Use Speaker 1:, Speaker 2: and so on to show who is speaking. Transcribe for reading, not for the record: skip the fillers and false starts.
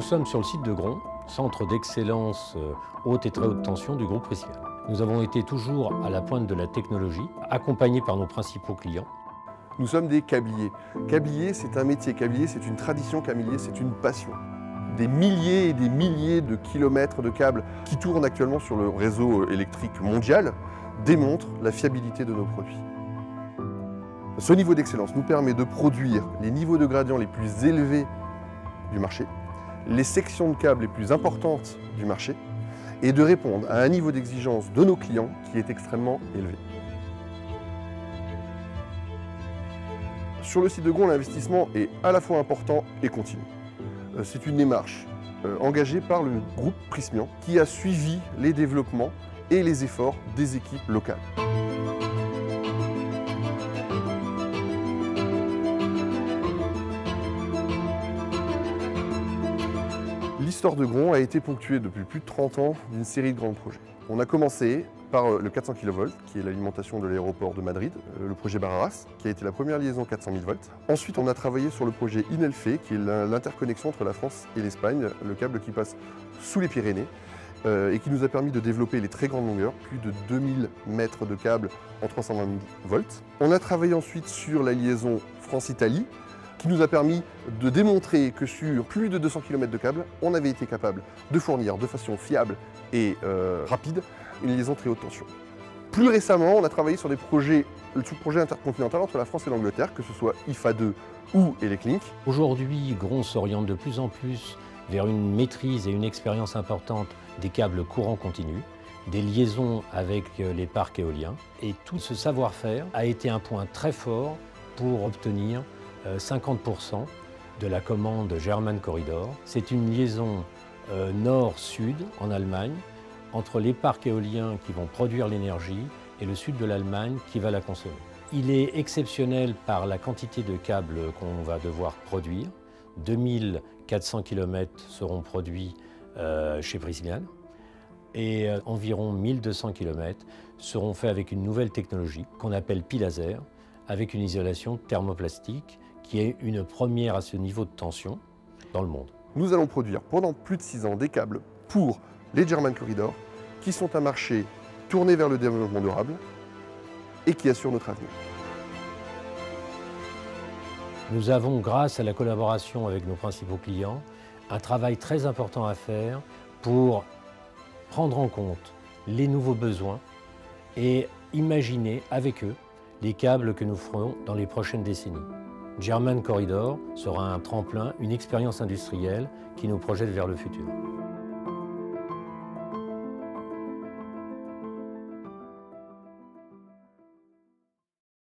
Speaker 1: sommes sur le site de Gron, centre d'excellence haute et très haute tension du groupe Prysmian. Nous avons été toujours à la pointe de la technologie, accompagnés par nos principaux clients.
Speaker 2: Nous sommes des câbliers. Câblier, c'est un métier. Câblier, c'est une tradition. Câblier, c'est une passion. Des milliers et des milliers de kilomètres de câbles qui tournent actuellement sur le réseau électrique mondial démontrent la fiabilité de nos produits. Ce niveau d'excellence nous permet de produire les niveaux de gradient les plus élevés du marché, les sections de câbles les plus importantes du marché et de répondre à un niveau d'exigence de nos clients qui est extrêmement élevé. Sur le site de Gron, l'investissement est à la fois important et continu. C'est une démarche engagée par le groupe Prysmian qui a suivi les développements et les efforts des équipes locales. L'histoire de Gron a été ponctuée depuis plus de 30 ans d'une série de grands projets. On a commencé par le 400 kV, qui est l'alimentation de l'aéroport de Madrid, le projet Barajas, qui a été la première liaison 400 000 volts. Ensuite, on a travaillé sur le projet Inelfe, qui est l'interconnexion entre la France et l'Espagne, le câble qui passe sous les Pyrénées, et qui nous a permis de développer les très grandes longueurs, plus de 2000 mètres de câble en 320 000 volts. On a travaillé ensuite sur la liaison France-Italie, qui nous a permis de démontrer que sur plus de 200 km de câble, on avait été capable de fournir de façon fiable et rapide une liaison très haute tension. Plus récemment, on a travaillé sur le projet intercontinental entre la France et l'Angleterre, que ce soit IFA 2 ou Eleclink.
Speaker 1: Aujourd'hui, Gron s'oriente de plus en plus vers une maîtrise et une expérience importante des câbles courant continu, des liaisons avec les parcs éoliens. Et tout ce savoir-faire a été un point très fort pour obtenir 50% de la commande German Corridor. C'est une liaison nord-sud en Allemagne, entre les parcs éoliens qui vont produire l'énergie et le sud de l'Allemagne qui va la consommer. Il est exceptionnel par la quantité de câbles qu'on va devoir produire. 2400 km seront produits chez Prysmian et environ 1200 km seront faits avec une nouvelle technologie qu'on appelle Pi-Laser, avec une isolation thermoplastique qui est une première à ce niveau de tension dans le monde.
Speaker 2: Nous allons produire pendant plus de 6 ans des câbles pour les German Corridor, qui sont un marché tourné vers le développement durable et qui assure notre avenir.
Speaker 1: Nous avons, grâce à la collaboration avec nos principaux clients, un travail très important à faire pour prendre en compte les nouveaux besoins et imaginer avec eux les câbles que nous ferons dans les prochaines décennies. German Corridor sera un tremplin, une expérience industrielle qui nous projette vers le futur.